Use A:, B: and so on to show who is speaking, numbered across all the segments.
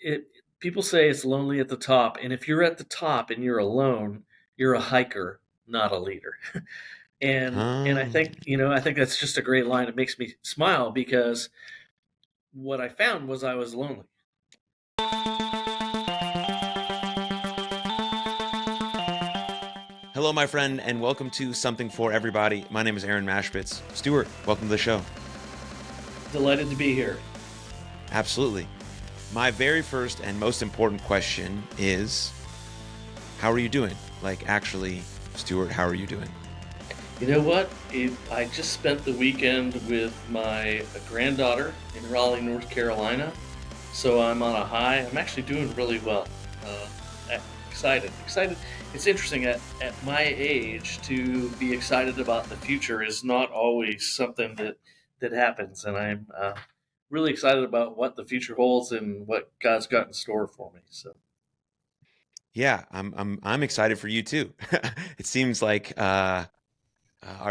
A: it people say it's lonely at the top, and if you're at the top and you're alone, you're a hiker, not a leader. And I
B: Um,
A: think, I think that's just a great line. It makes me smile because what I found was I was lonely.
B: Hello, my friend, and welcome to Something for Everybody. My name is Aaron Machbitz. Stuart, welcome to the show.
A: Delighted to be here.
B: Absolutely. My very first and most important question is, how are you doing? Like, actually, Stuart, how are you doing?
A: You know what? I just spent the weekend with my granddaughter in Raleigh, North Carolina. So I'm on a high. I'm actually doing really well. Excited. It's interesting at my age to be excited about the future is not always something that happens, and I'm really excited about what the future holds and what God's got in store for me. So
B: Yeah, I'm excited for you too. It seems like our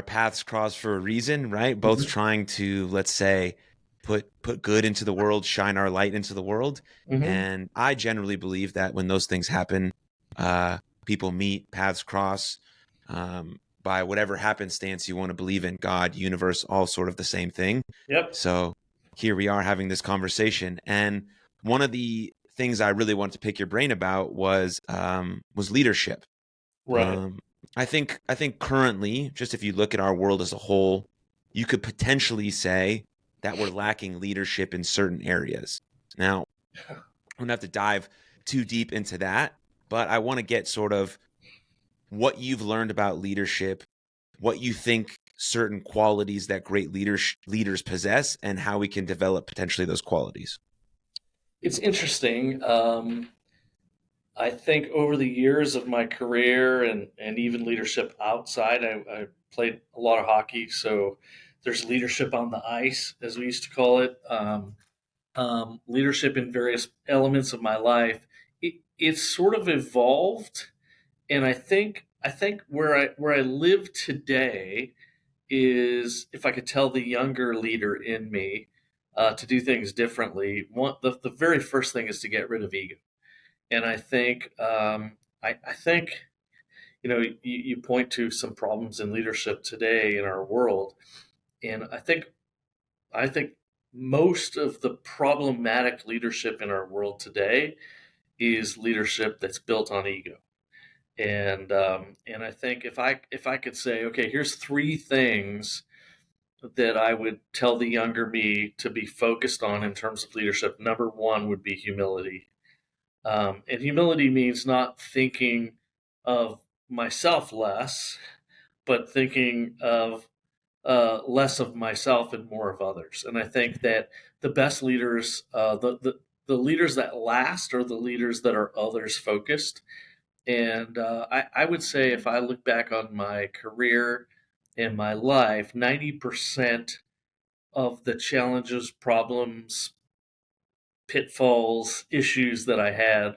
B: paths cross for a reason, right? Both
A: hmm
B: trying to, let's say, put good into the world, shine our light into the world.
A: hmm
B: And I generally believe that when those things happen, uh, people meet, paths cross, by whatever happenstance you want to believe in, God, universe, all sort of the same thing.
A: Yep.
B: So here we are having this conversation, and one of the things I really wanted to pick your brain about was leadership.
A: Right.
B: um, I think currently, just if you look at our world as a whole, you could potentially say that we're lacking leadership in certain areas. Now, I don't have to dive too deep into that, but I want to get sort of what you've learned about leadership, what you think certain qualities that great leaders possess, and how we can develop potentially those qualities.
A: It's interesting. I think over the years of my career and even leadership outside, I played a lot of hockey. So there's leadership on the ice, as we used to call it, leadership in various elements of my life. It's sort of evolved, and I think where I live today is if I could tell the younger leader in me to do things differently. The very first thing is to get rid of ego, and I think you point to some problems in leadership today in our world, and I think most of the problematic leadership in our world today is leadership that's built on ego. And I think if I could say, okay, here's three things that I would tell the younger me to be focused on in terms of leadership. Number one would be humility. And humility means not thinking of myself less, but thinking of less of myself and more of others. And I think that the best leaders, the leaders that last, are the leaders that are others focused. And I would say if I look back on my career and my life, 90% of the challenges, problems, pitfalls, issues that I had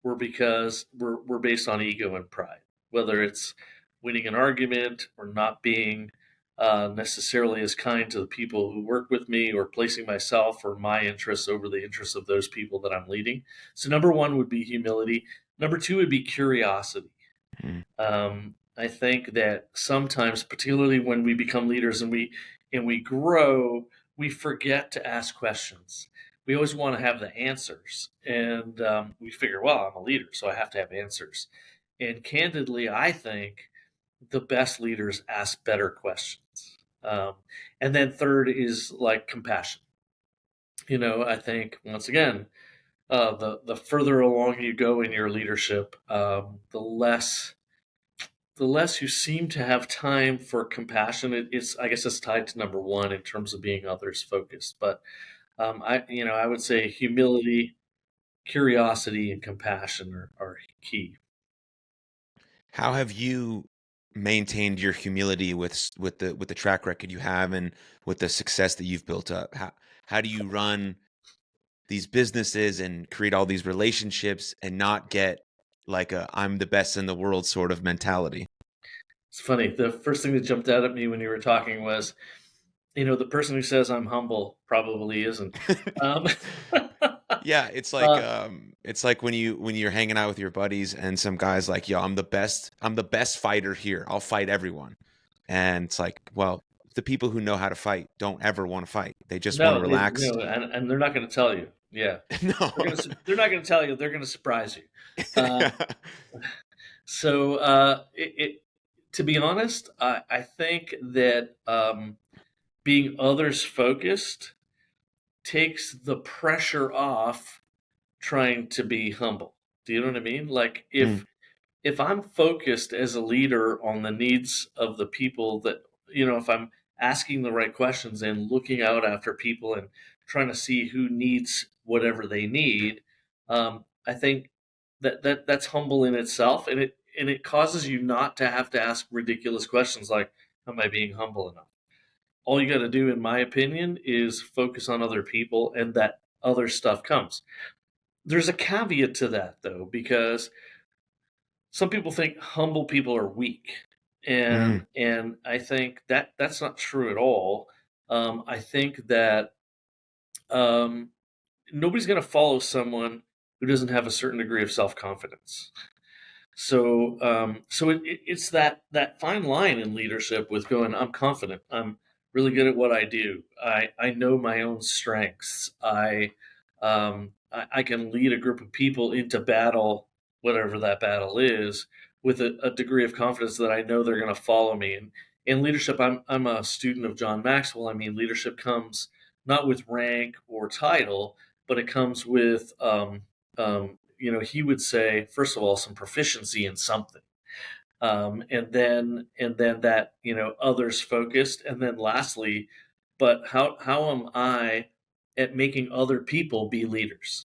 A: were because were based on ego and pride. Whether it's winning an argument or not being necessarily as kind to the people who work with me, or placing myself or my interests over the interests of those people that I'm leading. So, number one would be humility. Number two would be curiosity.
B: Mm.
A: I think that sometimes, particularly when we become leaders and we grow, we forget to ask questions. We always want to have the answers, and we figure, well, I'm a leader, so I have to have answers. And candidly, I think the best leaders ask better questions. And then third is like compassion. I think once again, the further along you go in your leadership, the less you seem to have time for compassion. I guess it's tied to number one in terms of being others focused. But I would say humility, curiosity, and compassion are key.
B: How have you maintained your humility with the track record you have and with the success that you've built up? How do you run these businesses and create all these relationships and not get like a I'm the best in the world sort of mentality?
A: It's funny. The first thing that jumped out at me when you were talking was, the person who says I'm humble probably isn't. Um,
B: Yeah,
A: Uh,
B: it's like when you're hanging out with your buddies and some guy's like, "Yo, I'm the best fighter here. I'll fight everyone." And it's like, well, the people who know how to fight don't ever want to fight. They just want to
A: no,
B: relax.
A: no, and they're not going to tell you. Yeah,
B: No.
A: they're not going to tell you. They're going to surprise you. Um, so to be honest, I think that being others focused takes the pressure off trying to be humble. Do you know what I mean? Like
B: Mm,
A: if I'm focused as a leader on the needs of the people that, if I'm asking the right questions and looking out after people and trying to see who needs whatever they need, I think that's humble in itself, and it causes you not to have to ask ridiculous questions like, "Am I being humble enough?" All you got to do, in my opinion, is focus on other people, and that other stuff comes. There's a caveat to that, though, because some people think humble people are weak,
B: mm.
A: and I think that that's not true at all. I think that um, nobody's going to follow someone who doesn't have a certain degree of self confidence. So it's that fine line in leadership with going, I'm confident, I'm really good at what I do, I know my own strengths, I can lead a group of people into battle, whatever that battle is, with a degree of confidence that I know they're going to follow me. And in leadership, I'm a student of John Maxwell. I mean, leadership comes not with rank or title, but it comes with he would say, first of all, some proficiency in something, and then that, others focused, and then lastly, but how am I at making other people be leaders?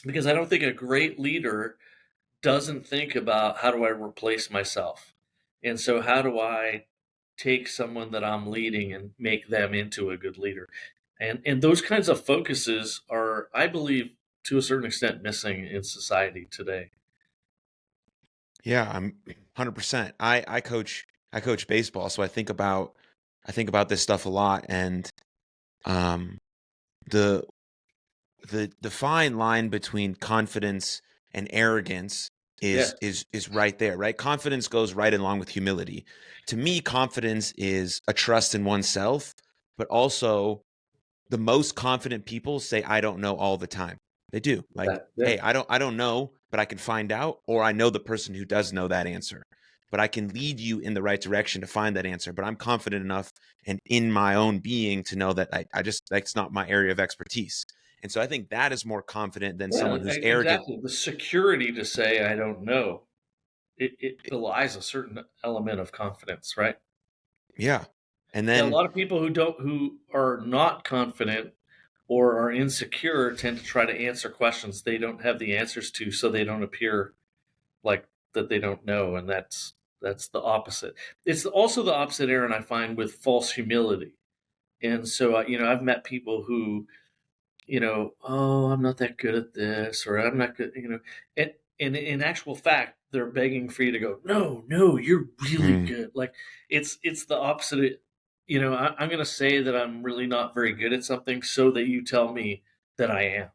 A: Because I don't think a great leader doesn't think about, how do I replace myself, and so how do I take someone that I'm leading and make them into a good leader? And those kinds of focuses are, I believe, to a certain extent, missing in society today.
B: Yeah, I'm 100%. I coach baseball, so I think about this stuff a lot, and um the the fine line between confidence and arrogance
A: Yeah,
B: is right there, right? Confidence goes right along with humility. To me, confidence is a trust in oneself, but also the most confident people say I don't know all the time. They do. Like,
A: yeah,
B: hey, I don't know, but I can find out, or I know the person who does know that answer. But I can lead you in the right direction to find that answer. But I'm confident enough and in my own being to know that I just that's not my area of expertise. And so I think that is more confident than
A: yeah,
B: someone who's arrogant.
A: exactly. The security to say I don't know, it belies a certain element of confidence, right?
B: Yeah. And
A: Yeah, a
B: then
A: lot of people who are not confident or are insecure tend to try to answer questions they don't have the answers to, so they don't appear like that they don't know, and that's the opposite. It's also the opposite, Aaron, I find, with false humility. And so I've met people who, oh, I'm not that good at this, or I'm not good, and in actual fact, they're begging for you to go, no, no, you're really
B: mm,
A: good. Like it's the opposite. I'm going to say that I'm really not very good at something so that you tell me that I am,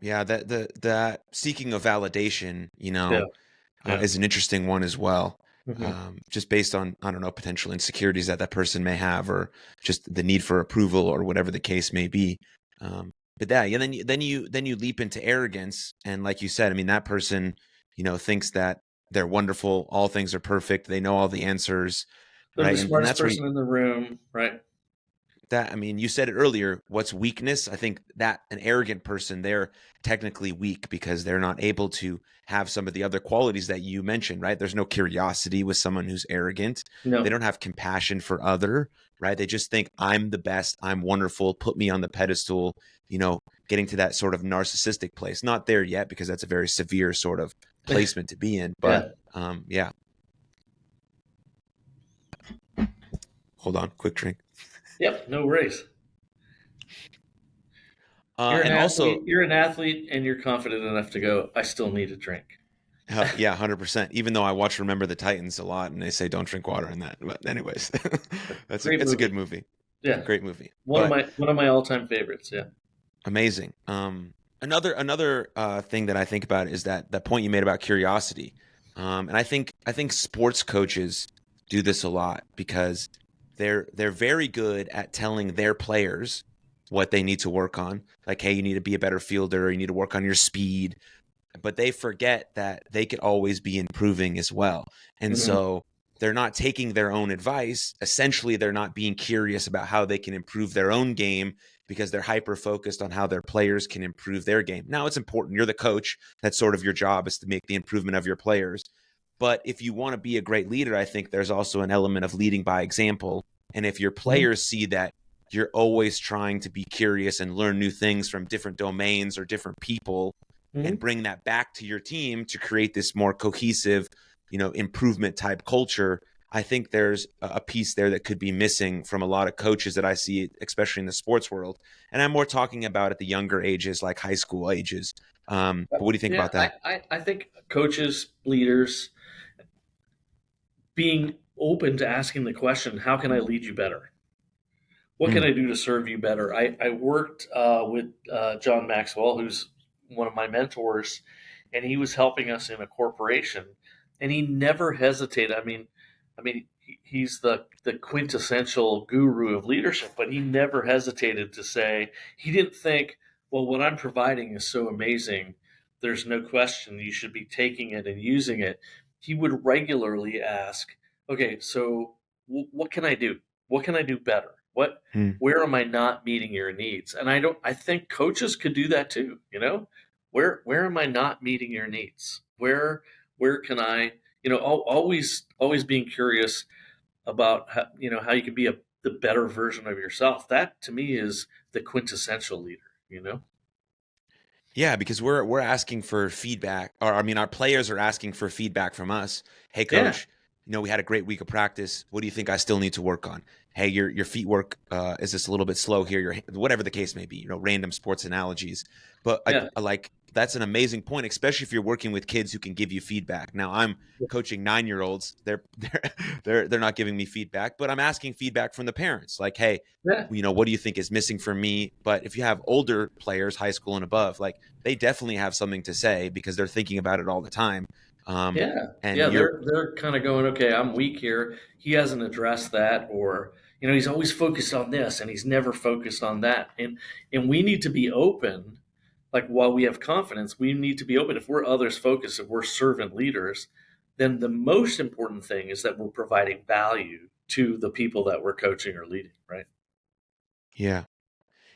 B: yeah, that that seeking of validation,
A: Yeah, yeah.
B: is an interesting one as well.
A: Hmm.
B: Just based on, I don't know, potential insecurities that that person may have, or just the need for approval, or whatever the case may be. But that, yeah, then you leap into arrogance, and like you said, I mean, that person, thinks that they're wonderful, all things are perfect, they know all the answers,
A: They're the
B: right? And
A: smartest
B: that's where
A: person in the room, right?
B: that, I mean, you said it earlier, what's weakness? I think that an arrogant person, they're technically weak because they're not able to have some of the other qualities that you mentioned, right? There's no curiosity with someone who's arrogant. They
A: No.
B: don't have compassion for other, right? They just think I'm the best, I'm wonderful, put me on the pedestal, getting to that sort of narcissistic place. Not there yet, because that's a very severe sort of placement to be in, but
A: Yeah.
B: yeah. Hold on, quick drink.
A: Yep. No worries. You're an
B: And also,
A: athlete. You're an athlete, and you're confident enough to go, I still need a drink.
B: Yeah, 100%. Even though I watch Remember the Titans a lot, and they say don't drink water in that. But anyways,
A: Great
B: it's a good
A: movie.
B: movie,
A: Yeah.
B: great movie.
A: One of
B: But
A: my all time favorites. Yeah.
B: Amazing. Another thing that I think about is that point you made about curiosity. And I think sports coaches do this a lot because they're very good at telling their players what they need to work on. Like, hey, you need to be a better fielder, you need to work on your speed, but they forget that they could always be improving as well. And
A: Hmm.
B: so they're not taking their own advice. Essentially, they're not being curious about how they can improve their own game because they're hyper focused on how their players can improve their game. Now, it's important. You're the coach. That's sort of your job, is to make the improvement of your players. But if you want to be a great leader, I think there's also an element of leading by example. And if your
A: Hmm.
B: players see that you're always trying to be curious and learn new things from different domains or different people, and
A: Hmm.
B: bring that back to your team to create this more cohesive, improvement type culture, I think there's a piece there that could be missing from a lot of coaches that I see, especially in the sports world. And I'm more talking about at the younger ages, like high school ages. But what do you think
A: Yeah,
B: about that?
A: I think coaches, leaders, being open to asking the question, how can I lead you better? What can
B: Mm,
A: I do to serve you better? I worked with John Maxwell, who's one of my mentors, and he was helping us in a corporation, and he never hesitated. He's the quintessential guru of leadership, but he never hesitated to say, he didn't think, well, what I'm providing is so amazing. There's no question you should be taking it and using it. He would regularly ask, okay, so what can I do? What can I do better?
B: mm.
A: Where am I not meeting your needs? And I think coaches could do that too, where am I not meeting your needs? Where can I, always being curious about how you can be the better version of yourself. That to me is the quintessential leader.
B: Yeah, because we're asking for feedback, or I mean, our players are asking for feedback from us. Hey,
A: Yeah,
B: coach, we had a great week of practice. What do you think I still need to work on? Hey, your feet work is just a little bit slow here. Your whatever the case may be, random sports analogies. But
A: yeah,
B: I like that's an amazing point, especially if you're working with kids who can give you feedback. Now, I'm coaching 9-year-olds. They're not giving me feedback, but I'm asking feedback from the parents. Like, hey,
A: yeah,
B: what do you think is missing from me? But if you have older players, high school and above, like they definitely have something to say because they're thinking about it all the time. Um,
A: yeah,
B: and
A: yeah.
B: you're,
A: They're kind of going, okay, I'm weak here. He hasn't addressed that, or he's always focused on this, and he's never focused on that. And we need to be open. Like while we have confidence, we need to be open. If we're others focused, if we're servant leaders, then the most important thing is that we're providing value to the people that we're coaching or leading. Right?
B: yeah,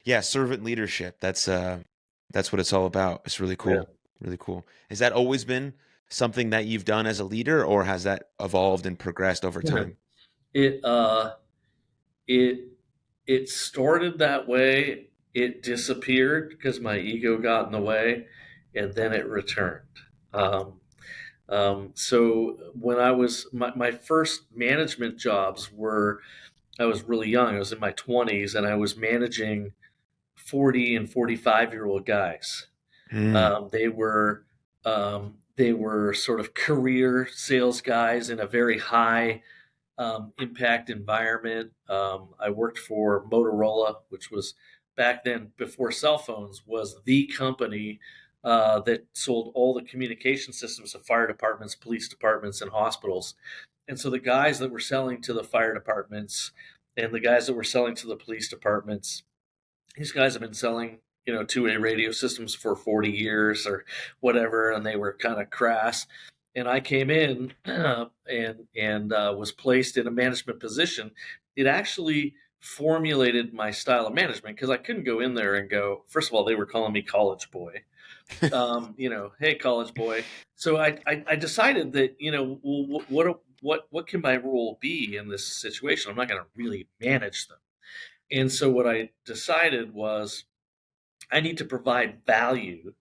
B: yeah, servant leadership. That's what it's all about. It's really
A: Yeah.
B: cool. Really cool. Has that always been something that you've done as a leader, or has that evolved and progressed over time?
A: It it it started that way. It disappeared because my ego got in the way, and then it returned. Um, so when I was my first management jobs were, I was really young. I was in my 20s, and I was managing 40 and 45-year-old guys.
B: Mm,
A: They were sort of career sales guys in a very high impact environment. I worked for Motorola, which was back then, before cell phones, was the company that sold all the communication systems to fire departments, police departments, and hospitals. And so the guys that were selling to the fire departments and the guys that were selling to the police departments, these guys have been selling, two-way radio systems for 40 years or whatever, and they were kind of crass. And I came in and was placed in a management position. It actually formulated my style of management because I couldn't go in there and go. First of all, they were calling me college boy. Hey, college boy. So I decided that, well, what can my role be in this situation? I'm not going to really manage them. And so what I decided was I need to provide value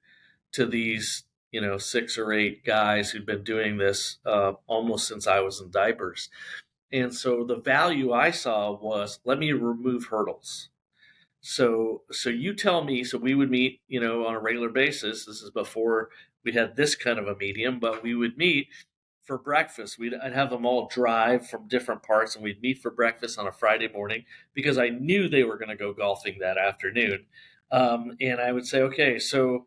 A: to these, 6 or 8 guys who'd been doing this almost since I was in diapers. And so the value I saw was, let me remove hurdles. So you tell me. So we would meet, on a regular basis. This is before we had this kind of a medium, but we would meet for breakfast. I'd have them all drive from different parts, and we'd meet for breakfast on a Friday morning because I knew they were going to go golfing that afternoon. And I would say, okay, so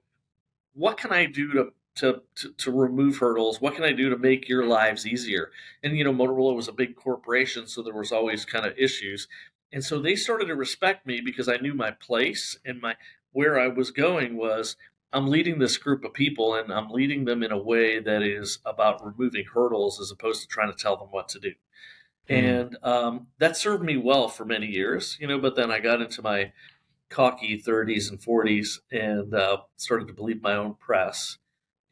A: what can I do to remove hurdles? What can I do to make your lives easier? And Motorola was a big corporation, so there was always kind of issues. And so they started to respect me because I knew my place and my where I was going was I'm leading this group of people and I'm leading them in a way that is about removing hurdles as opposed to trying to tell them what to do.
B: Mm.
A: And that served me well for many years, but then I got into my cocky 30s and 40s and started to believe my own press.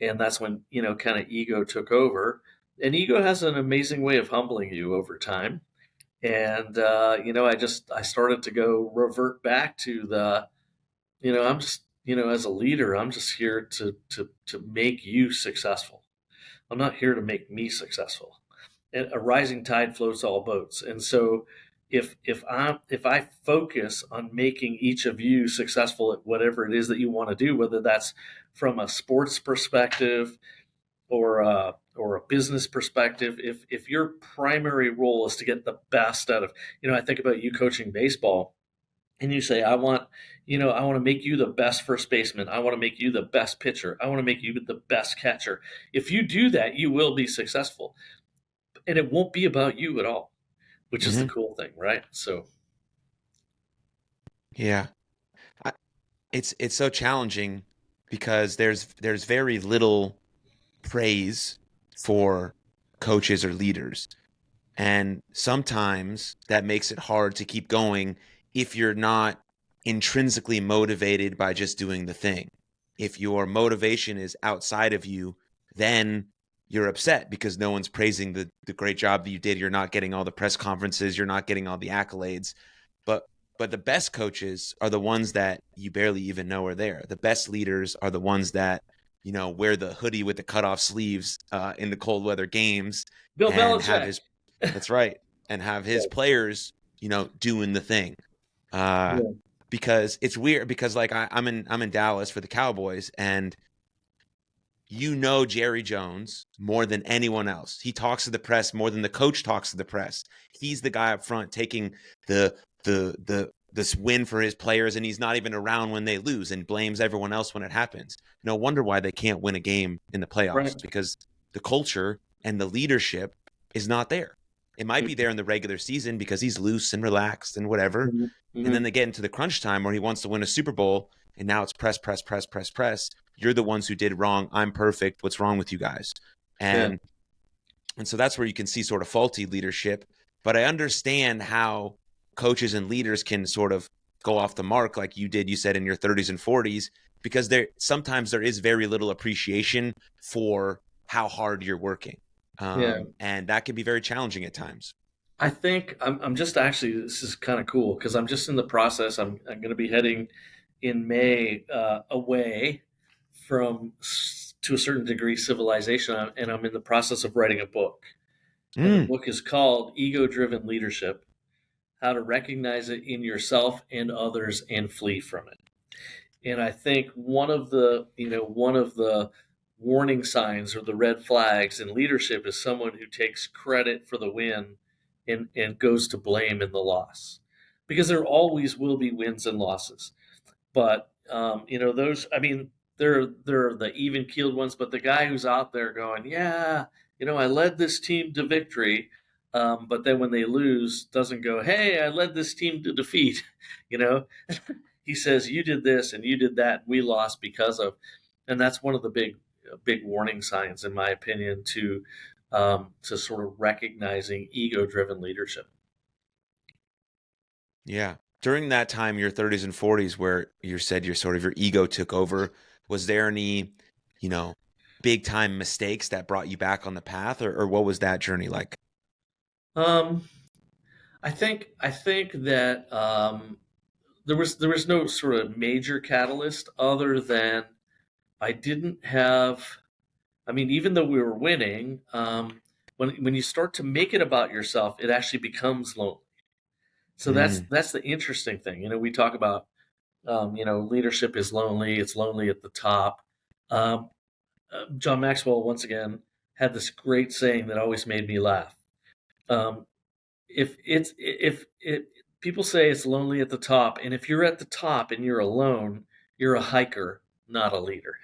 A: And that's when, kind of ego took over. And ego has an amazing way of humbling you over time. And, I started to go revert back to I'm just, as a leader, I'm just here to make you successful. I'm not here to make me successful. And a rising tide floats all boats. And so if I focus on making each of you successful at whatever it is that you want to do, whether that's from a sports perspective or a business perspective, if your primary role is to get the best out of, I think about you coaching baseball and you say, I want to make you the best first baseman. I want to make you the best pitcher. I want to make you the best catcher. If you do that, you will be successful. And it won't be about you at all, which is the
B: Hmm.
A: cool thing, right? So,
B: Yeah. I, it's so challenging because there's very little praise for coaches or leaders. And sometimes that makes it hard to keep going if you're not intrinsically motivated by just doing the thing. If your motivation is outside of you, then you're upset because no one's praising the great job that you did. You're not getting all the press conferences, you're not getting all the accolades. But the best coaches are the ones that you barely even know are there. The best leaders are the ones that wear the hoodie with the cutoff sleeves in the cold weather games
A: Bill
B: and have
A: Belichick.
B: his that's right. And have his
A: Yeah,
B: players, doing the thing. Uh,
A: yeah,
B: because it's weird because like I'm in Dallas for the Cowboys and Jerry Jones more than anyone else. He talks to the press more than the coach talks to the press. He's the guy up front taking this win for his players, and he's not even around when they lose and blames everyone else when it happens. No wonder why they can't win a game in the playoffs
A: right.
B: because the culture and the leadership is not there. It might be there in the regular season because he's loose and relaxed and whatever.
A: Mm-hmm.
B: And then
A: Mm-hmm.
B: they get into the crunch time where he wants to win a Super Bowl, and now it's press, press, press, press, press. You're the ones who did wrong. I'm perfect. What's wrong with you guys?
A: Yeah,
B: And so that's where you can see sort of faulty leadership. But I understand how coaches and leaders can sort of go off the mark like you did, you said in your 30s and 40s, because sometimes there is very little appreciation for how hard you're working.
A: yeah.
B: And that can be very challenging at times.
A: I think I'm just actually, this is kind of cool because I'm just in the process. I'm going to be heading in May away from to a certain degree civilization, and I'm in the process of writing a book. And the
B: Mm,
A: book is called Ego Driven Leadership: How to Recognize It in Yourself and Others and Flee from It. And I think one of the warning signs or the red flags in leadership is someone who takes credit for the win and goes to blame in the loss. Because there always will be wins and losses. But those, I mean, they're the even keeled ones, but the guy who's out there going, yeah, I led this team to victory. But then when they lose, doesn't go, hey, I led this team to defeat. You know, he says you did this and you did that, and we lost because of, and that's one of the big warning signs, in my opinion, to sort of recognizing ego-driven leadership.
B: yeah. During that time, your 30s and 40s, where you said your ego took over, was there any, you know, big time mistakes that brought you back on the path, or what was that journey like?
A: Um, I think that there was no sort of major catalyst other than I didn't have. I mean, even though we were winning, when you start to make it about yourself, it actually becomes lonely. So that's
B: Mm,
A: that's the interesting thing. We talk about leadership is lonely. It's lonely at the top. Um, John Maxwell once again had this great saying that always made me laugh. Um, if it's if it people say it's lonely at the top, and if you're at the top and you're alone, you're a hiker, not a leader.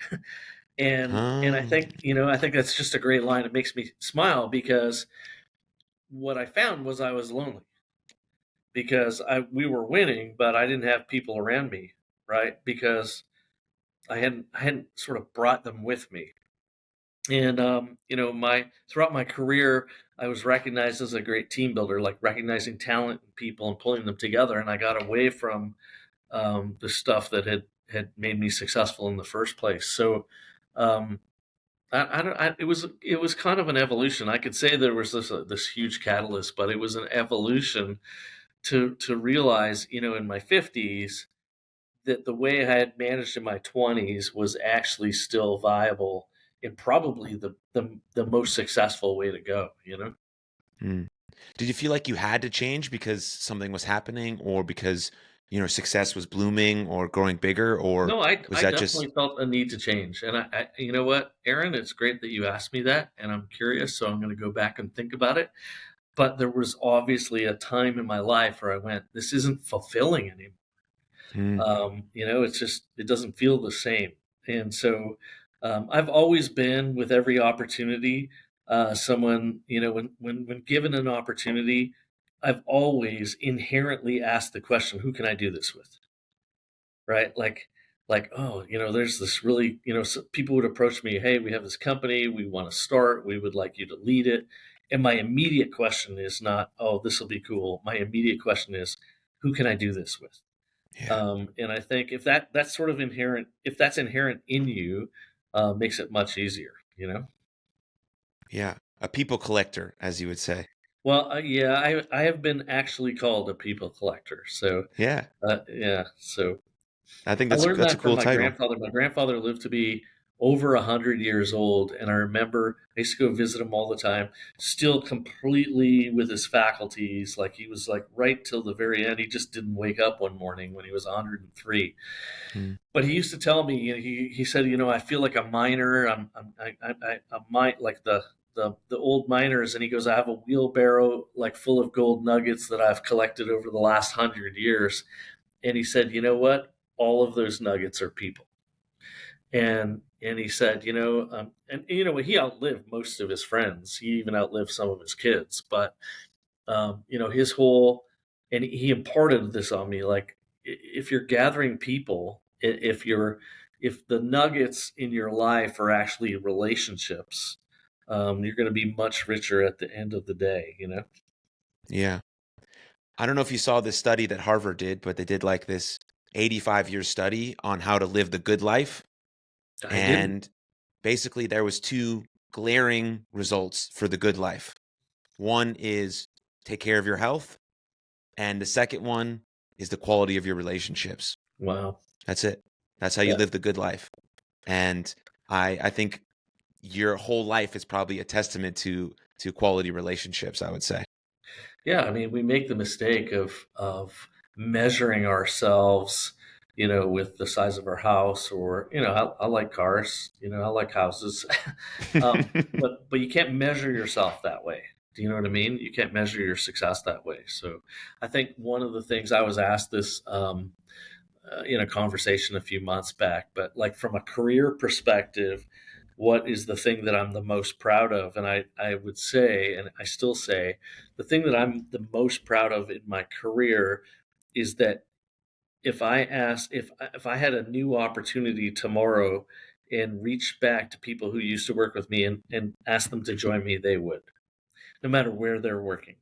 A: And I
B: Um,
A: think, I think that's just a great line. It makes me smile because what I found was I was lonely because we were winning, but I didn't have people around me, right? Because I hadn't sort of brought them with me. And my throughout my career, I was recognized as a great team builder, like recognizing talent in people and pulling them together. And I got away from the stuff that had made me successful in the first place. So um, I don't. It was kind of an evolution. I could say there was this huge catalyst, but it was an evolution to realize, in my 50s, that the way I had managed in my 20s was actually still viable and probably the most successful way to go,
B: hmm. Did you feel like you had to change because something was happening, or because success was blooming or growing bigger, or
A: No, I,
B: was
A: I
B: that just
A: definitely felt a need to change. And you know what, Aaron, it's great that you asked me that, and I'm curious, so I'm going to go back and think about it. But there was obviously a time in my life where I went, this isn't fulfilling anymore.
B: hmm,
A: It's just, it doesn't feel the same. And so I've always been, with every opportunity, someone, when given an opportunity, I've always inherently asked the question, who can I do this with? Right? Like, oh, there's this really, so people would approach me, hey, we have this company, we want to start, we would like you to lead it. And my immediate question is not, oh, this will be cool. My immediate question is, who can I do this with?
B: yeah,
A: And I think if that's sort of inherent, if that's inherent in you, makes it much easier.
B: yeah, a people collector, as you would say?
A: Well, yeah, I have been actually called a people collector. So,
B: Yeah,
A: yeah, so
B: I think
A: I
B: that's
A: learned
B: that's a
A: that from
B: cool
A: my
B: title.
A: grandfather. My grandfather lived to be over 100 years old, and I remember I used to go visit him all the time, still completely with his faculties. Like he was like right till the very end. He just didn't wake up one morning when he was 103.
B: Hmm.
A: But he used to tell me, he said, I feel like a miner. I'm like the old miners, and he goes, I have a wheelbarrow like full of gold nuggets that I've collected over the last 100 years. And he said, you know what? All of those nuggets are people. And he said, and he outlived most of his friends. He even outlived some of his kids. But his whole, and he imparted this on me, like, if you're gathering people, if the nuggets in your life are actually relationships, you're going to be much richer at the end of the day.
B: Yeah, I don't know if you saw this study that Harvard did, but they did like this 85-year study on how to live the good life.
A: I didn't.
B: And basically, there was two glaring results for the good life. One is take care of your health, and the second one is the quality of your relationships.
A: Wow.
B: That's it. That's how you
A: Yeah.
B: live the good life. And I think your whole life is probably a testament to quality relationships, I would say.
A: Yeah, I mean, we make the mistake of measuring ourselves, with the size of our house, or I like cars, I like houses, but you can't measure yourself that way. Do you know what I mean? You can't measure your success that way. So, I think one of the things I was asked this in a conversation a few months back, but like from a career perspective, what is the thing that I'm the most proud of? And I would say, and I still say, the thing that I'm the most proud of in my career is that if I had a new opportunity tomorrow and reached back to people who used to work with me and asked them to join me, they would, no matter where they're working.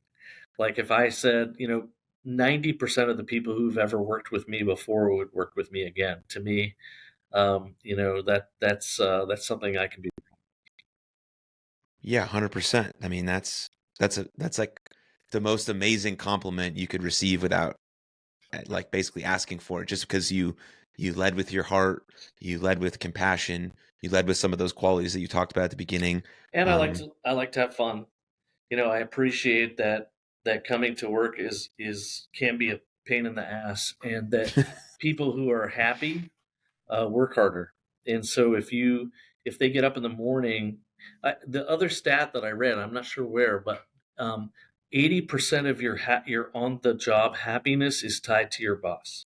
A: Like if I said, 90% of the people who've ever worked with me before would work with me again. To me, that's something I can be.
B: Yeah, 100%. I mean, that's like the most amazing compliment you could receive without like basically asking for it, just because you led with your heart, you led with compassion, you led with some of those qualities that you talked about at the beginning.
A: And
B: Um,
A: I like to have fun. I appreciate that coming to work is can be a pain in the ass, and that people who are happy work harder. And so if they get up in the morning, the other stat that I read, I'm not sure where, but 80% of your on the job happiness is tied to your boss.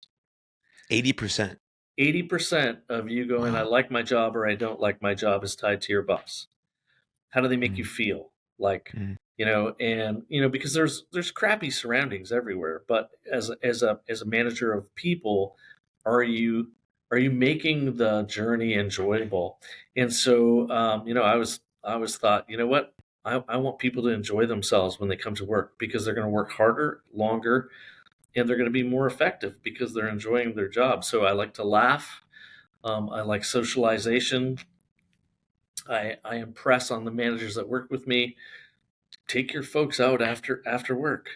B: 80%.
A: 80% of you going, I
B: Wow.
A: like my job or I don't like my job is tied to your boss. How do they make you
B: Mm,
A: feel? Like,
B: mm,
A: and because there's crappy surroundings everywhere, but as a manager of people, are you are you making the journey enjoyable? And so, I was thought, you know what? I want people to enjoy themselves when they come to work because they're going to work harder, longer, and they're going to be more effective because they're enjoying their job. So I like to laugh. I like socialization. I impress on the managers that work with me. Take your folks out after work.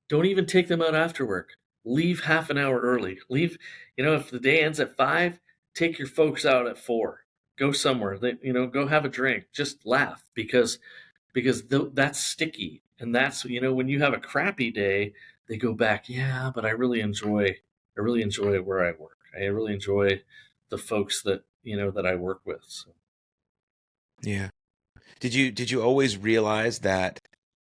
A: Don't even take them out after work. Leave half an hour early. Leave, if the day ends at 5, take your folks out at 4. Go somewhere. Go have a drink. Just laugh because that's sticky. And that's, when you have a crappy day, they go back, yeah, but I really enjoy where I work. I really enjoy the folks that I work with. So.
B: yeah. Did you always realize that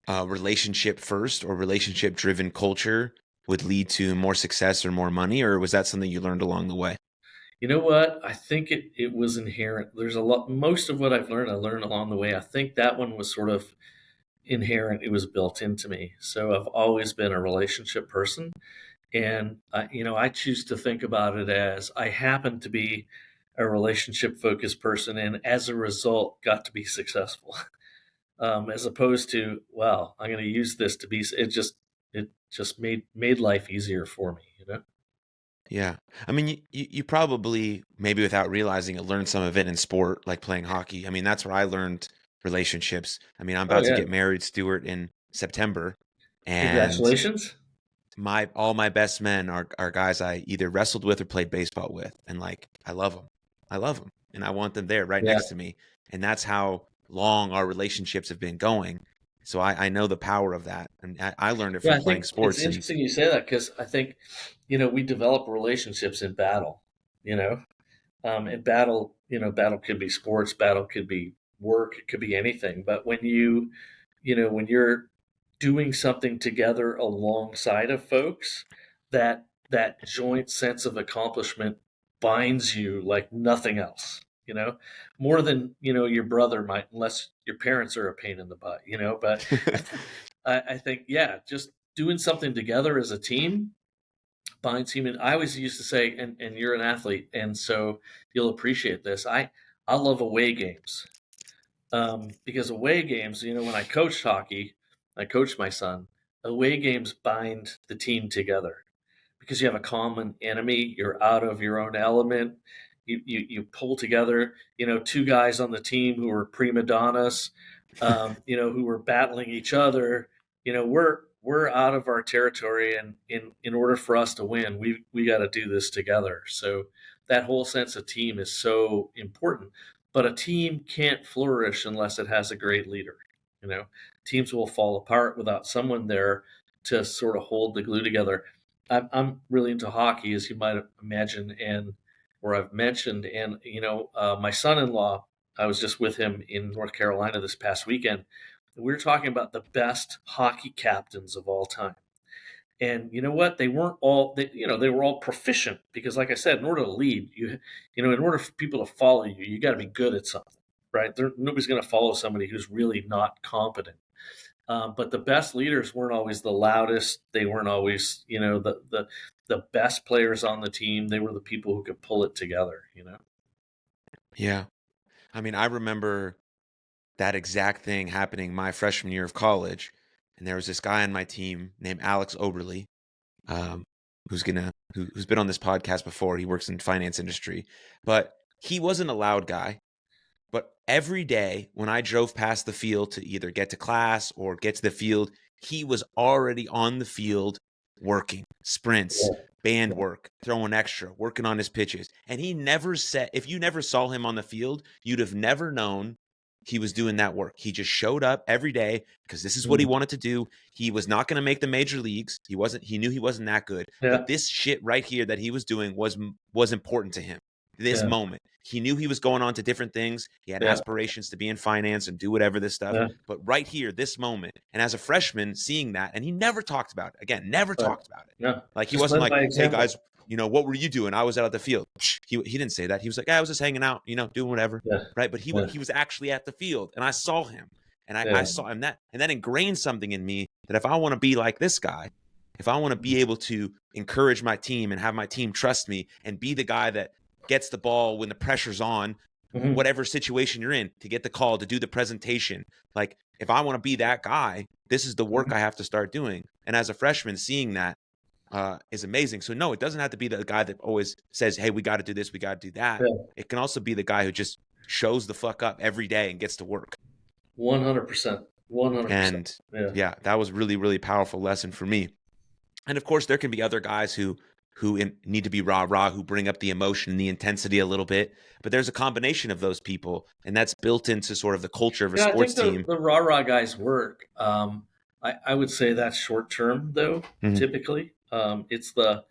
B: relationship first or relationship driven culture would lead to more success or more money, or was that something you learned along the way?
A: You know what? I think it was inherent. There's a lot, most of what I've learned, I learned along the way. I think that one was sort of inherent. It was built into me. So I've always been a relationship person. And I choose to think about it as I happen to be a relationship focused person, and as a result, got to be successful. As opposed to, well, I'm going to use this to be. It just made life easier for me.
B: Yeah. I mean, you probably, maybe without realizing it, learned some of it in sport, like playing hockey. I mean, that's where I learned relationships. I mean, I'm
A: Oh
B: about to
A: yeah,
B: get married, Stuart, in September, and
A: congratulations.
B: my all my best men are guys I either wrestled with or played baseball with, and like I love them. I love them, and I want them there right
A: Yeah,
B: next to me. And that's how long our relationships have been going. So I know the power of that, and I learned it
A: yeah.
B: from
A: I
B: playing
A: think it's
B: sports. And
A: interesting you say that because I think we develop relationships in battle. You know, in battle, battle could be sports, battle could be work, it could be anything. But when you're doing something together alongside of folks, that joint sense of accomplishment binds you like nothing else. More than your brother might, unless your parents are a pain in the butt. But I think, yeah, just doing something together as a team binds human. I always used to say, and you're an athlete, and so you'll appreciate this. I love away games, because away games, when I coached hockey, I coached my son. Away games bind the team together because you have a common enemy. You're out of your own element. You pull together. Two guys on the team who are prima donnas, who are battling each other. We're out of our territory, and in order for us to win, we got to do this together. So that whole sense of team is so important. But a team can't flourish unless it has a great leader. You know, Teams will fall apart without someone there to sort of hold the glue together. I'm really into hockey, as you might imagine, and where I've mentioned, and my son-in-law. I was just with him in North Carolina this past weekend. We were talking about the best hockey captains of all time. And you know what? They were all proficient because, like I said, in order to lead, in order for people to follow you, you got to be good at something, right? Nobody's going to follow somebody who's really not competent. But the best leaders weren't always the loudest. They weren't always, the best players on the team. They were the people who could pull it together.
B: yeah, I mean, I remember that exact thing happening my freshman year of college, and there was this guy on my team named Alex Oberly, um, who's been on this podcast before. He works in finance industry, but he wasn't a loud guy. But every day when I drove past the field to either get to class or get to the field, he was already on the field working sprints,
A: Yeah.
B: band
A: Yeah.
B: work, throwing extra, working on his pitches. And he never said, if you never saw him on the field, you'd have never known he was doing that work. He just showed up every day because this is what he
A: Mm.
B: wanted to do. He was not going to make the major leagues. He knew he wasn't that good.
A: Yeah.
B: But this shit right here that he was doing was important to him. this
A: Yeah.
B: moment. He knew he was going on to different things. He had
A: Yeah.
B: aspirations to be in finance and do whatever this stuff.
A: Yeah.
B: But right here, this moment, and as a freshman, seeing that, and he never talked about it. Again, never
A: Right.
B: talked about it.
A: Yeah.
B: Like he
A: Just
B: wasn't
A: led
B: like,
A: by
B: "Hey
A: example.
B: guys, what were you doing? I was out at the field." He didn't say that. He was like, "I was just hanging out, doing whatever."
A: Yeah.
B: Right? But he
A: Yeah.
B: he was actually at the field, and I saw him, and I
A: Yeah.
B: saw him that ingrained something in me that if I want to be like this guy, if I want to be able to encourage my team and have my team trust me and be the guy that gets the ball when the pressure's on,
A: Mhm.
B: whatever situation you're in, to get the call, to do the presentation. Like, if I want to be that guy, this is the work I have to start doing. And as a freshman, seeing that is amazing. So no, it doesn't have to be the guy that always says, "Hey, we got to do this, we got to do that."
A: Yeah.
B: It can also be the guy who just shows the fuck up every day and gets to work.
A: 100%. 100%.
B: And
A: Yeah.
B: yeah, that was really, really powerful lesson for me. And of course, there can be other guys who need to be rah-rah, who bring up the emotion and the intensity a little bit. But there's a combination of those people, and that's built into sort of the culture of a
A: Yeah, I
B: sports
A: think
B: team.
A: the rah-rah guys work. I would say that's short term though.
B: Mhm.
A: Typically, it's the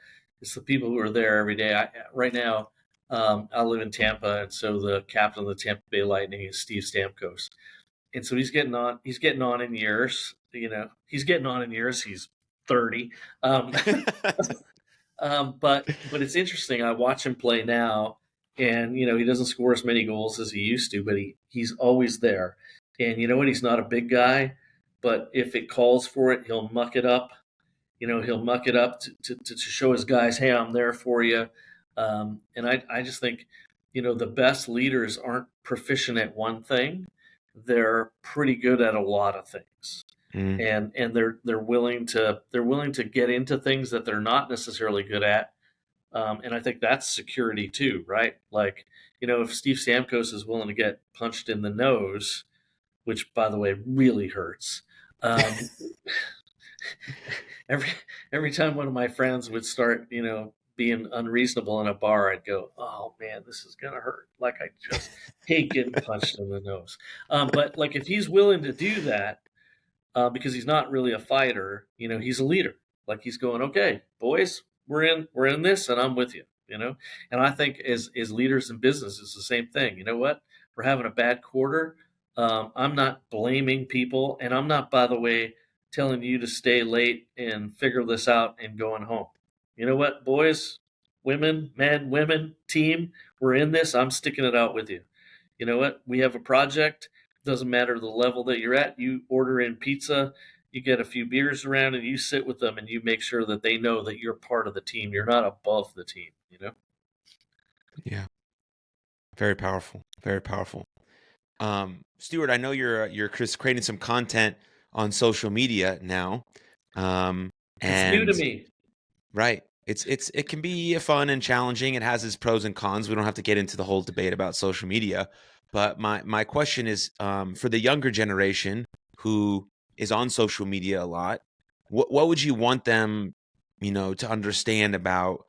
A: people who are there every day. Right now, I live in Tampa, and so the captain of the Tampa Bay Lightning is Steve Stamkos, and so he's getting on. He's getting on in years. He's getting on in years. He's 30. But it's interesting. I watch him play now, and he doesn't score as many goals as he used to, but he's always there. And you know what? He's not a big guy, but if it calls for it, he'll muck it up. He'll muck it up to show his guys, "Hey, I'm there for you." And I just think, the best leaders aren't proficient at one thing; they're pretty good at a lot of things.
B: Mm.
A: And they're willing to get into things that they're not necessarily good at, and I think that's security too, right? Like, if Steve Stamkos is willing to get punched in the nose, which by the way really hurts, every every time one of my friends would start, being unreasonable in a bar, I'd go, "Oh man, this is gonna hurt." Like, I just hate getting punched in the nose. But like, if he's willing to do that, because he's not really a fighter. He's a leader. Like, he's going, "Okay, boys, we're in this, and I'm with you." And I think as leaders in business, it's the same thing. You know what? We're having a bad quarter. I'm not blaming people, and I'm not, by the way, telling you to stay late and figure this out and going home. You know what, boys, women, men, women, team, we're in this. I'm sticking it out with you. You know what? We have a project. Doesn't matter the level that you're at. You order in pizza, you get a few beers around, and you sit with them, and you make sure that they know that you're part of the team. You're not above the team.
B: Yeah, very powerful, very powerful. Stuart, I know you're creating some content on social media now,
A: It's new to
B: and
A: me.
B: right, it can be fun and challenging. It has its pros and cons. We don't have to get into the whole debate about social media, but my question is, for the younger generation who is on social media a lot, what would you want them, to understand about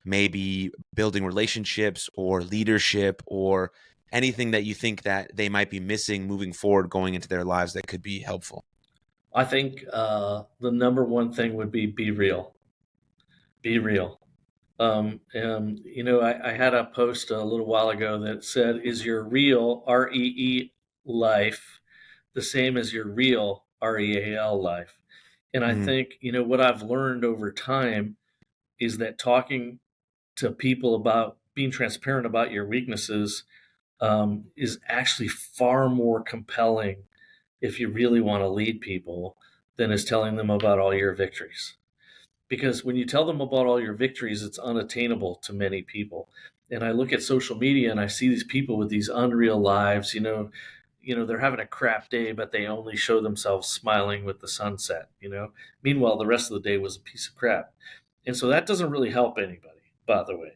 B: maybe building relationships or leadership or anything that you think that they might be missing moving forward going into their lives that could be helpful?
A: I think the number one thing would be real. Be real. I had a post a little while ago that said, "Is your real REE life the same as your real REAL life?" And I
B: Mm,
A: think, what I've learned over time is that talking to people about being transparent about your weaknesses is actually far more compelling if you really want to lead people than is telling them about all your victories. Because when you tell them about all your victories, it's unattainable to many people. And I look at social media and I see these people with these unreal lives. They're having a crap day, but they only show themselves smiling with the sunset. Meanwhile, the rest of the day was a piece of crap. And so that doesn't really help anybody. By the way,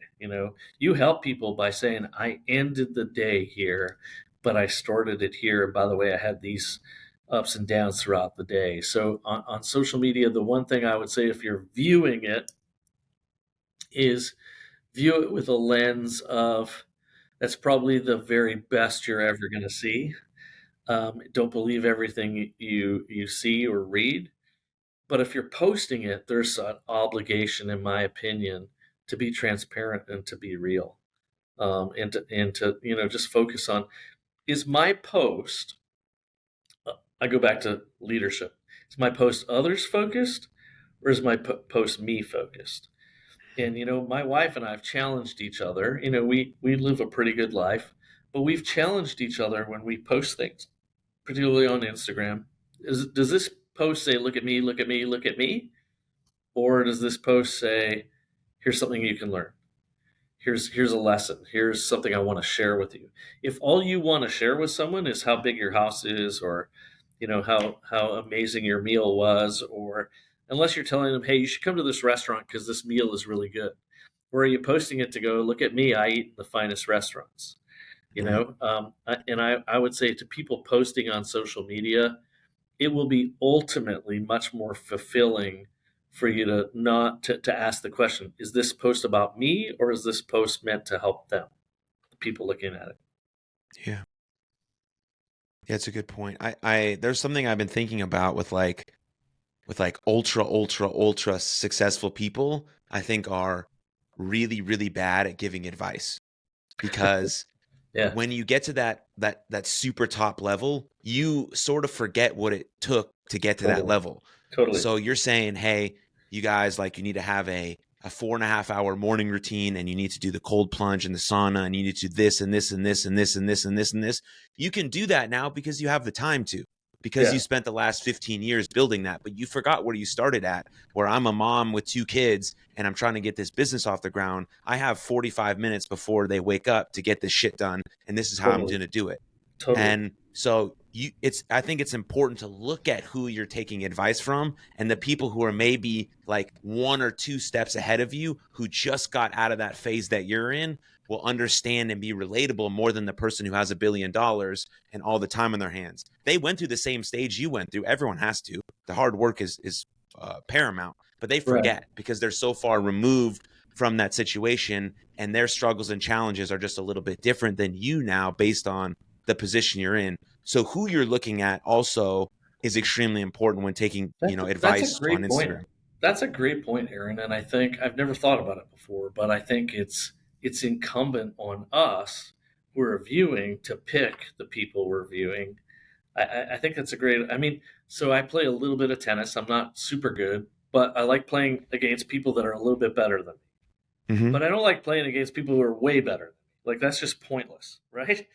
A: you help people by saying, "I ended the day here, but I started it here. And by the way, I had these ups and downs throughout the day." So on social media, the one thing I would say, if you're viewing it, is view it with a lens of, that's probably the very best you're ever going to see. Don't believe everything you see or read. But if you're posting it, there's an obligation, in my opinion, to be transparent and to be real. and to just focus on, is my post, I go back to leadership, is my post others focused, or is my post me focused? And my wife and I have challenged each other. We live a pretty good life, but we've challenged each other when we post things, particularly on Instagram. Does this post say, look at me, look at me, look at me? Or does this post say, here's something you can learn? Here's a lesson. Here's something I want to share with you. If all you want to share with someone is how big your house is, or how amazing your meal was, or unless you're telling them, hey, you should come to this restaurant because this meal is really good. Or are you posting it to go, look at me, I eat in the finest restaurants?
B: Right.
A: I would say to people posting on social media, it will be ultimately much more fulfilling for you to not to ask the question, is this post about me, or is this post meant to help them, the people looking at it?
B: Yeah. Yeah, it's a good point. I there's something I've been thinking about with like ultra successful people, I think are really, really bad at giving advice because
A: Yeah,
B: when you get to that super top level, you sort of forget what it took to get to that
A: totally,
B: level.
A: totally.
B: So you're saying, hey, you guys, like, you need to have a 4.5 hour morning routine, and you need to do the cold plunge and the sauna, and you need to do this and this and this and this and this and this and this. You can do that now because you have the time to, because you
A: Yeah,
B: spent the last 15 years building that, but you forgot where you started at, where I'm a mom with 2 kids and I'm trying to get this business off the ground. I have 45 minutes before they wake up to get this shit done, and this is how I'm
A: totally,
B: going to do it.
A: totally.
B: And so I think it's important to look at who you're taking advice from, and the people who are maybe like 1 or 2 steps ahead of you, who just got out of that phase that you're in, will understand and be relatable more than the person who has $1 billion and all the time on their hands. They went through the same stage you went through. Everyone has to. The hard work is paramount, but they
A: Right.
B: forget because they're so far removed from that situation, and their struggles and challenges are just a little bit different than you now based on the position you're in. So who you're looking at also is extremely important when taking,
A: That's a
B: advice on
A: great point.
B: Instagram.
A: That's a great point, Aaron. And I think I've never thought about it before, but I think it's incumbent on us who are viewing to pick the people we're viewing. I think that's a great. I mean, so I play a little bit of tennis. I'm not super good, but I like playing against people that are a little bit better than me.
B: Mm-hmm.
A: But I don't like playing against people who are way better than me. Like that's just pointless, right?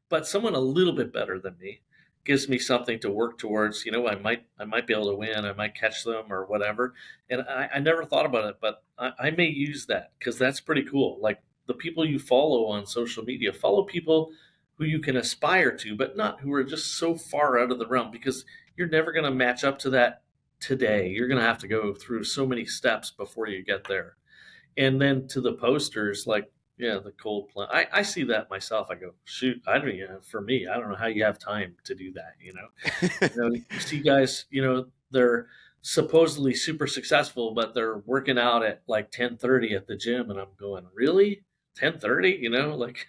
A: But someone a little bit better than me gives me something to work towards. I might be able to win. I might catch them or whatever. And I never thought about it, but I may use that because that's pretty cool. Like the people you follow on social media, follow people who you can aspire to, but not who are just so far out of the realm, because you're never going to match up to that today. You're going to have to go through so many steps before you get there. And then to the posters, like, yeah, the cold plan. I see that myself. I go, shoot, I don't, for me, I don't know how you have time to do that. You see guys, they're supposedly super successful, but they're working out at like 10:30 at the gym, and I'm going, really? 10:30? Like,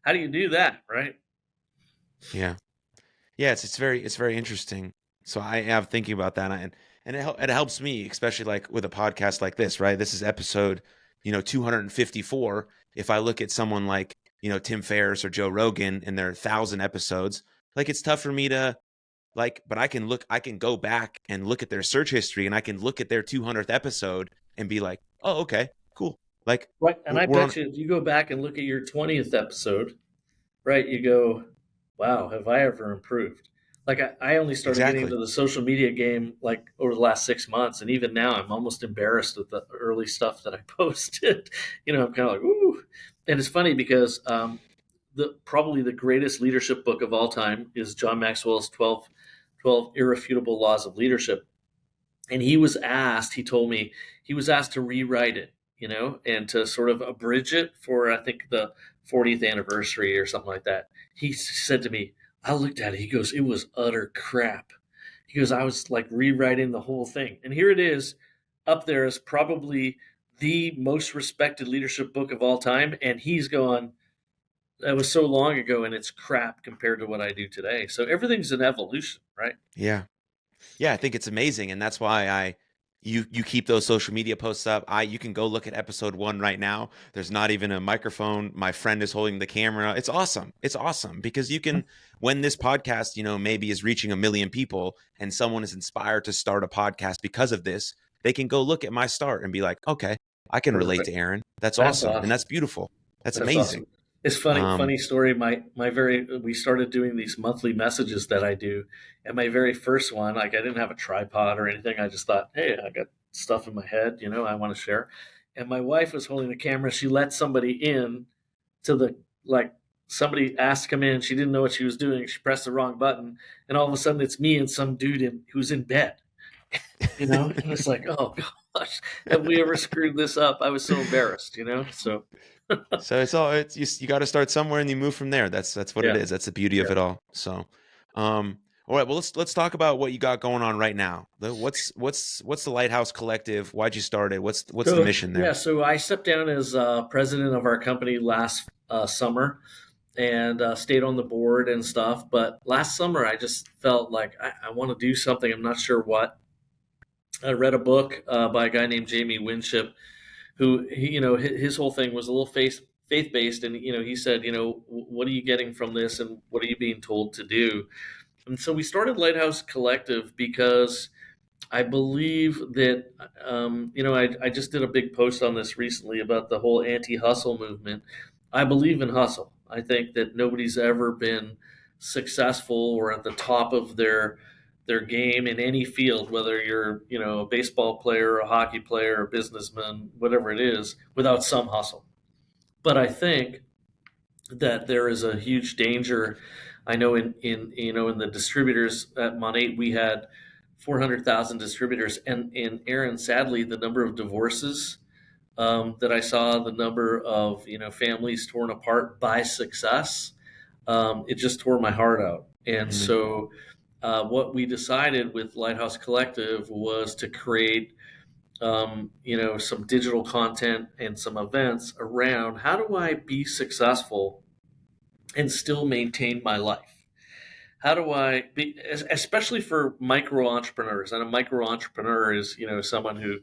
A: how do you do that, right?
B: Yeah. Yeah, it's very interesting. So I am thinking about that, and it helps me, especially like with a podcast like this, right? This is episode 254. If I look at someone like Tim Ferriss or Joe Rogan and their 1,000 episodes, like, it's tough for me to, like, but I can go back and look at their search history, and I can look at their 200th episode and be like, oh, okay, cool. Like,
A: Right. And I
B: we're on.
A: bet you if you go back and look at your 20th episode, right, you go, wow, have I ever improved? Like I only started getting
B: Exactly.
A: into the social media game like over the last 6 months, and even now I'm almost embarrassed with the early stuff that I posted. I'm kind of like, ooh. And it's funny because the probably the greatest leadership book of all time is John Maxwell's 12 Irrefutable Laws of Leadership. And he told me he was asked to rewrite it, and to sort of abridge it for, I think, the 40th anniversary or something like that. He said to me, I looked at it, he goes, it was utter crap. He goes, I was like rewriting the whole thing. And here it is up there as probably the most respected leadership book of all time. And he's going, that was so long ago and it's crap compared to what I do today. So everything's an evolution, right?
B: Yeah. Yeah, I think it's amazing, and that's why you keep those social media posts up. You can go look at episode 1 right now. There's not even a microphone. My friend is holding the camera. It's awesome. It's awesome because you can, when this podcast, maybe is reaching 1 million people and someone is inspired to start a podcast because of this, they can go look at my start and be like, okay, I can relate to
A: Perfect.
B: Aaron. That's
A: That's
B: awesome. And
A: awesome.
B: that's beautiful. That's
A: That's
B: amazing.
A: awesome. It's funny,
B: Um,
A: funny story. We started doing these monthly messages that I do, and my very first one, like I didn't have a tripod or anything. I just thought, hey, I got stuff in my head, I want to share. And my wife was holding the camera. She let somebody in to the like somebody asked to come in. She didn't know what she was doing. She pressed the wrong button, and all of a sudden it's me and some dude who's in bed. And it's like, oh gosh, have we ever screwed this up? I was so embarrassed. So
B: so it's you got to start somewhere and you move from there. That's what it
A: yeah,
B: is. That's the beauty of
A: yeah.
B: it all. So, all right. Well, let's talk about what you got going on right now. What's the Lighthouse Collective? Why'd you start it? What's the
A: So
B: mission
A: yeah,
B: there?
A: so I stepped down as president of our company last summer and stayed on the board and stuff. But last summer, I just felt like I want to do something. I'm not sure what. I read a book by a guy named Jamie Winship, who his whole thing was a little faith based, and he said, what are you getting from this, and what are you being told to do? And so we started Lighthouse Collective because I believe that, I just did a big post on this recently about the whole anti hustle movement. I believe in hustle. I think that nobody's ever been successful or at the top of their game in any field, whether you're, a baseball player, a hockey player, a businessman, whatever it is, without some hustle. But I think that there is a huge danger. I know in the distributors at Mon8 we had 400,000 distributors, and Aaron, sadly, the number of divorces that I saw, the number of families torn apart by success, it just tore my heart out. And
B: Mhm.
A: so, what we decided with Lighthouse Collective was to create some digital content and some events around how do I be successful and still maintain my life? How do I be, especially for micro entrepreneurs? And a micro entrepreneur is, someone who,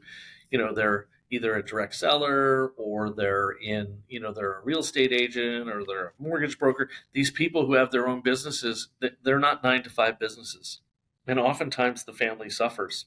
A: they're either a direct seller or they're a real estate agent or they're a mortgage broker. These people who have their own businesses, they're not 9 to 5 businesses. And oftentimes the family suffers.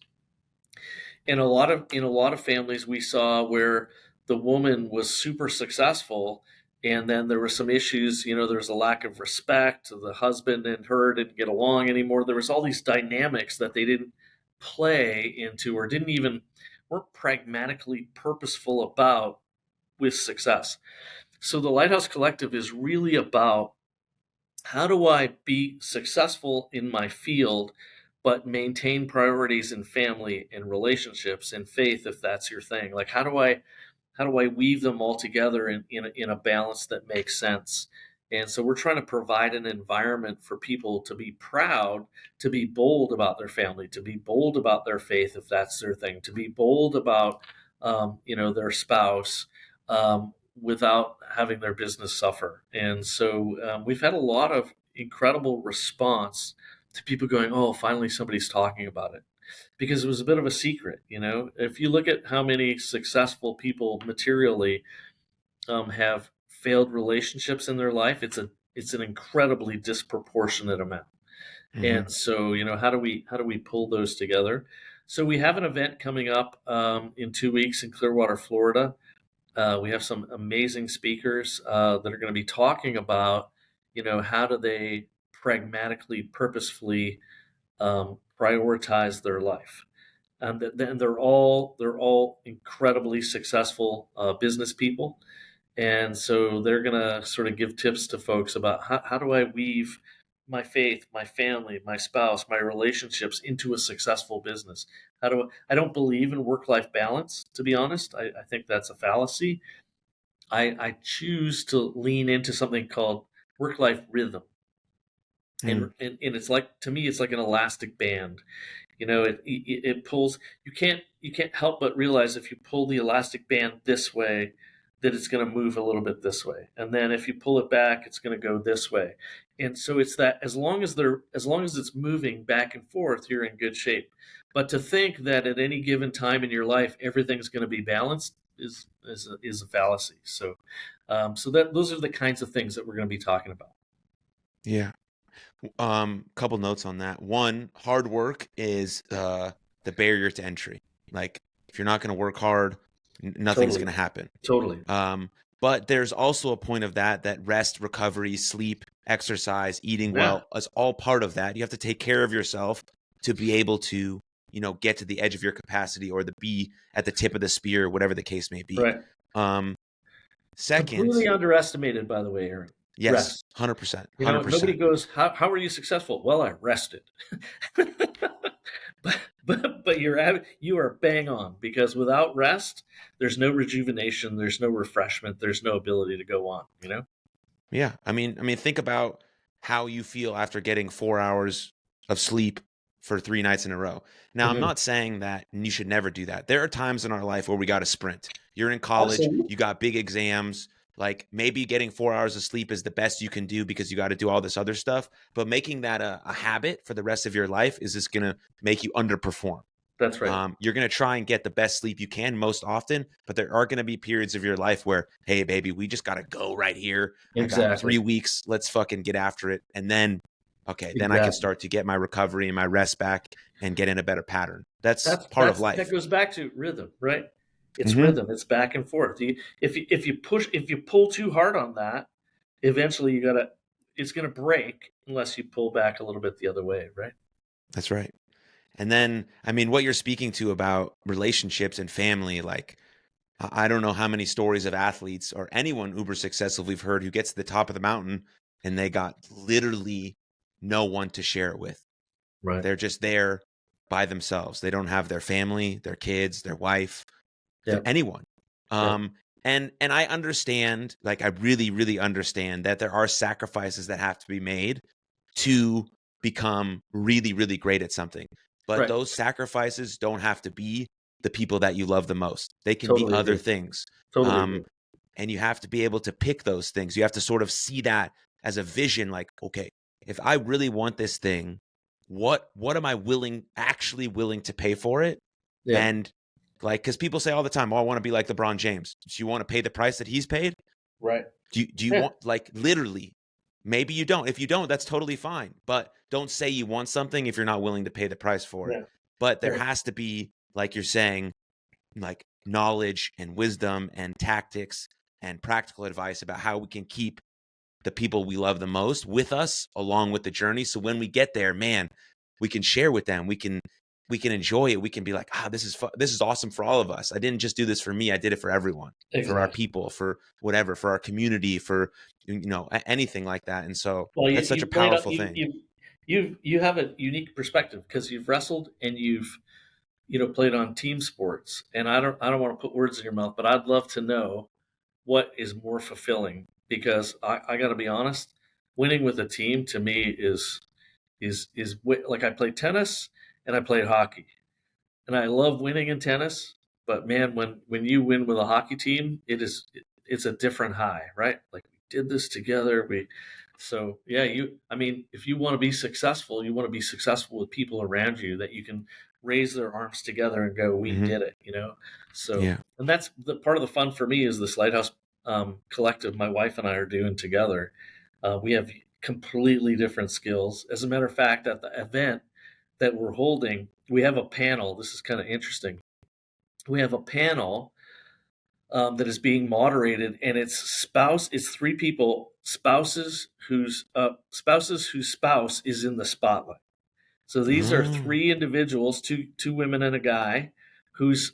A: In a lot of families we saw where the woman was super successful, and then there were some issues. There was a lack of respect. The husband and her didn't get along anymore. There was all these dynamics that they didn't play into or didn't even weren't pragmatically purposeful about with success. So the Lighthouse Collective is really about how do I be successful in my field, but maintain priorities in family and relationships and faith, if that's your thing? Like, how do I weave them all together in a balance that makes sense? And so we're trying to provide an environment for people to be proud, to be bold about their family, to be bold about their faith, if that's their thing, to be bold about, their spouse, without having their business suffer. And so we've had a lot of incredible response to people going, oh, finally somebody's talking about it, because it was a bit of a secret. If you look at how many successful people materially have failed relationships in their life, it's an incredibly disproportionate amount.
B: Mhm.
A: And so, how do we pull those together? So we have an event coming up in 2 weeks in Clearwater, Florida. We have some amazing speakers that are going to be talking about, how do they pragmatically, purposefully prioritize their life. And they're all incredibly successful business people, and so they're gonna sort of give tips to folks about how do I weave my faith, my family, my spouse, my relationships into a successful business. I don't believe in work-life balance, to be honest. I think that's a fallacy. I choose to lean into something called work-life rhythm, and,
B: Mhm.
A: and it's like, to me, it's like an elastic band. It pulls. You can't help but realize if you pull the elastic band this way, that it's going to move a little bit this way, and then if you pull it back, it's going to go this way. And so it's that as long as it's moving back and forth, you're in good shape. But to think that at any given time in your life everything's going to be balanced is a fallacy. So that those are the kinds of things that we're going to be talking about.
B: Yeah. Couple notes on that. One, hard work is the barrier to entry. Like if you're not going to work hard, nothing's
A: Totally,
B: going to happen.
A: totally.
B: But there's also a point of that rest, recovery, sleep, exercise, eating
A: Yeah,
B: well is all part of that. You have to take care of yourself to be able to, get to the edge of your capacity or the be at the tip of the spear, whatever the case may be.
A: right.
B: Um, Second,
A: Completely underestimated, by the way, Aaron.
B: yes,
A: Rest.
B: 100%,
A: Nobody
B: 100%.
A: goes, how are you successful? Well, I rested. but you are bang on, because without rest, there's no rejuvenation, there's no refreshment, there's no ability to go on.
B: Yeah, I mean, think about how you feel after getting 4 hours of sleep for 3 nights in a row. Now, I'm
A: Mhm.
B: not saying that you should never do that. There are times in our life where we got to sprint. You're in college,
A: Absolutely.
B: you got big exams. Like maybe getting 4 hours of sleep is the best you can do because you got to do all this other stuff. But making that a habit for the rest of your life is just going to make you underperform.
A: That's right.
B: You're going to try and get the best sleep you can most often, but there are going to be periods of your life where, hey, baby, we just got to go right here. I got
A: Exactly.
B: 3 weeks. Let's fucking get after it. And then, okay, then I can
A: Exactly.
B: start to get my recovery and my rest back and get in a better pattern. That's part of
A: That
B: life.
A: goes back to rhythm, right? It's
B: Hmm.
A: rhythm. It's back and forth. If you pull too hard on that, eventually it's gonna break unless you pull back a little bit the other way, right?
B: That's right. And then, I mean, what you're speaking to about relationships and family, like, I don't know how many stories of athletes or anyone uber successful we've heard who gets to the top of the mountain and they got literally no one to share it with.
A: Right.
B: They're just there by themselves. They don't have their family, their kids, their wife,
A: Yeah.
B: anyone.
A: Yeah.
B: And I understand, like I really, really understand that there are sacrifices that have to be made to become really, really great at something. But
A: Right.
B: those sacrifices don't have to be the people that you love the most. They can be
A: Totally
B: other
A: agree.
B: things.
A: Totally agree.
B: Um, and you have to be able to pick those things. You have to sort of see that as a vision, like, okay, if I really want this thing, what am I actually willing to pay for it?
A: Yeah.
B: And like, because people say all the time, oh, I want to be like LeBron James. Do you want to pay the price that he's paid?
A: Right.
B: Do you
A: Yeah.
B: want, like, literally, maybe you don't. If you don't, that's totally fine. But don't say you want something if you're not willing to pay the price for it.
A: Yeah.
B: But there
A: Yeah.
B: has to be, like you're saying, like knowledge and wisdom and tactics and practical advice about how we can keep the people we love the most with us along with the journey. So when we get there, man, we can share with them. We can enjoy it. We can be like, this is awesome for all of us. I didn't just do this for me. I did it for everyone, for our
A: Exactly.
B: people, for whatever, for our community, for anything like that. And so
A: Well,
B: that's such a
A: you've played up.
B: powerful thing.
A: You have a unique perspective because you've wrestled and you've played on team sports. And I don't want to put words in your mouth, but I'd love to know what is more fulfilling, because I got to be honest, winning with a team to me is like I played tennis and I played hockey, and I love winning in tennis. But man, when you win with a hockey team, it's a different high, right? Like we did this together. So yeah, I mean, if you want to be successful, you want to be successful with people around you that you can raise their arms together and go, "We
B: Hmm.
A: did it." So,
B: Yeah.
A: and that's the part of the fun for me is this Lighthouse collective my wife and I are doing together. We have completely different skills. As a matter of fact, at the event that we're holding, we have a panel. This is kind of interesting. We have a panel that is being moderated, and it's three people, spouses whose spouse is in the spotlight. So these are
B: Oh.
A: three individuals, two women and a guy, whose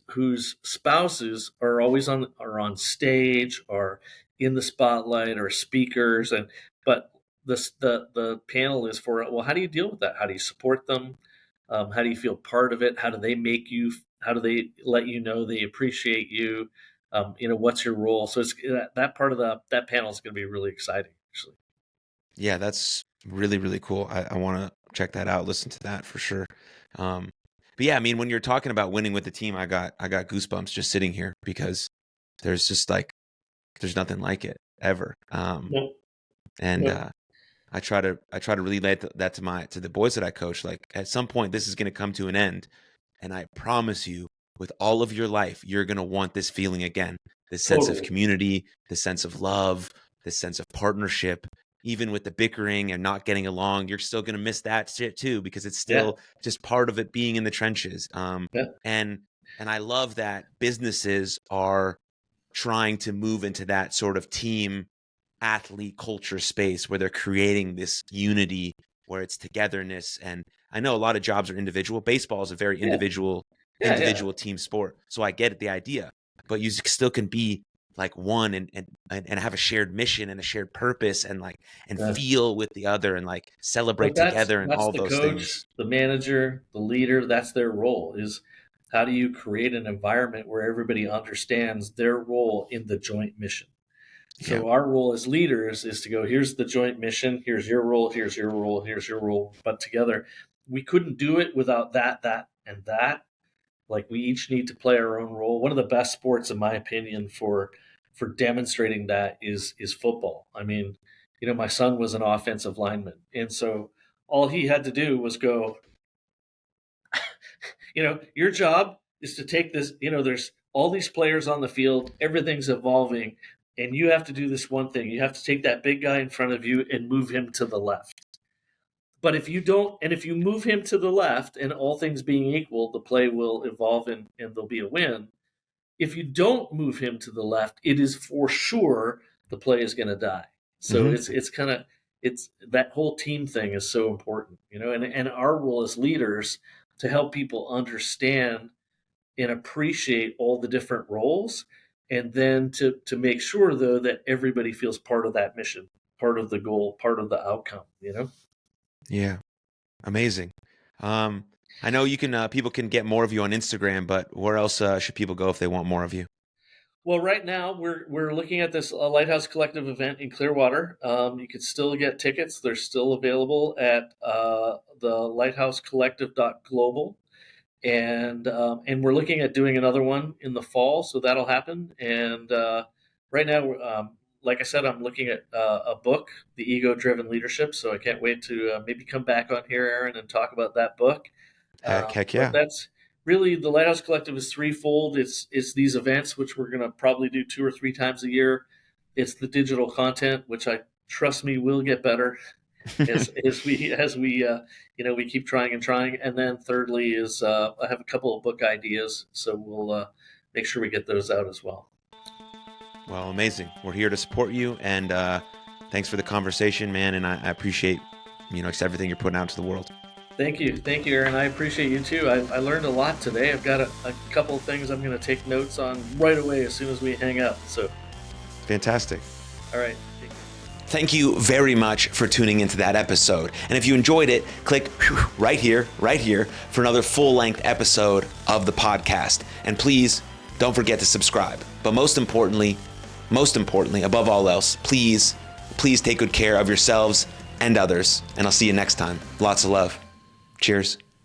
A: spouses are always on stage or in the spotlight or speakers. And but the panel is for, well, how do you deal with that? How do you support them? How do you feel part of it? How do they make you? How do they let you know they appreciate you? What's your role? So it's that part of that panel is going to be really exciting, actually.
B: Yeah, that's really, really cool. I want to check that out, listen to that for sure. Um, but yeah, I mean, when you're talking about winning with the team, I got goosebumps just sitting here because there's just like there's nothing like it ever.
A: Nope.
B: And
A: Nope.
B: I try to relay that to the boys that I coach. Like, at some point, this is going to come to an end, and I promise you, with all of your life, you're going to want this feeling again. This sense of
A: Totally.
B: community, this sense of love, this sense of partnership. Even with the bickering and not getting along, you're still going to miss that shit too, because it's
A: Yeah.
B: still just part of it being in the trenches.
A: Yeah.
B: And I love that businesses are trying to move into that sort of team athlete culture space where they're creating this unity, where it's togetherness. And I know a lot of jobs are individual. Baseball is a very
A: Yeah.
B: individual
A: Yeah.
B: team sport. So I get it, the idea, but you still can be like one and have a shared mission and a shared purpose, and like, and
A: Yeah.
B: feel with the other, and like
A: But
B: celebrate
A: that's
B: together and all
A: the
B: those things.
A: coach, the manager, the leader. That's their role. Is how do you create an environment where everybody understands their role in the joint mission?
B: Yeah.
A: So our role as leaders is to go, here's the joint mission, here's your role, here's your role, here's your role. But together, we couldn't do it without that, and that. Like, we each need to play our own role. One of the best sports, in my opinion, for demonstrating that is football. I mean, my son was an offensive lineman, and so all he had to do was go, your job is to take this, there's all these players on the field, everything's evolving, and you have to do this one thing. You have to take that big guy in front of you and move him to the left. But if you don't, and if you move him to the left, and all things being equal, the play will evolve and there'll be a win. If you don't move him to the left, it is for sure the play is going to die. So
B: Mm-hmm.
A: it's that whole team thing is so important, and our role as leaders to help people understand and appreciate all the different roles, and then to make sure, though, that everybody feels part of that mission, part of the goal, part of the outcome.
B: Yeah. Amazing. I know you can, people can get more of you on Instagram, but where else should people go if they want more of you?
A: Well, right now we're looking at this Lighthouse Collective event in Clearwater. You can still get tickets; they're still available at the lighthousecollective.global, and we're looking at doing another one in the fall, so that'll happen. And right now, like I said, I'm looking at a book, The Ego-Driven Leadership. So I can't wait to maybe come back on here, Aaron, and talk about that book.
B: Heck
A: But
B: yeah.
A: that's really, the Lighthouse Collective is threefold. It's these events, which we're going to probably do 2 or 3 times a year. It's the digital content, which I trust me will get better as we keep trying and trying. And then thirdly is I have a couple of book ideas, so we'll make sure we get those out as well.
B: Well, amazing. We're here to support you, and thanks for the conversation, man. And I appreciate, just everything you're putting out to the world.
A: Thank you, Aaron. I appreciate you too. I learned a lot today. I've got a couple of things I'm going to take notes on right away as soon as we hang up. So,
B: Fantastic.
A: all right.
B: Thank you very much for tuning into that episode. And if you enjoyed it, click right here for another full-length episode of the podcast. And please don't forget to subscribe. But most importantly, above all else, please take good care of yourselves and others. And I'll see you next time. Lots of love. Cheers.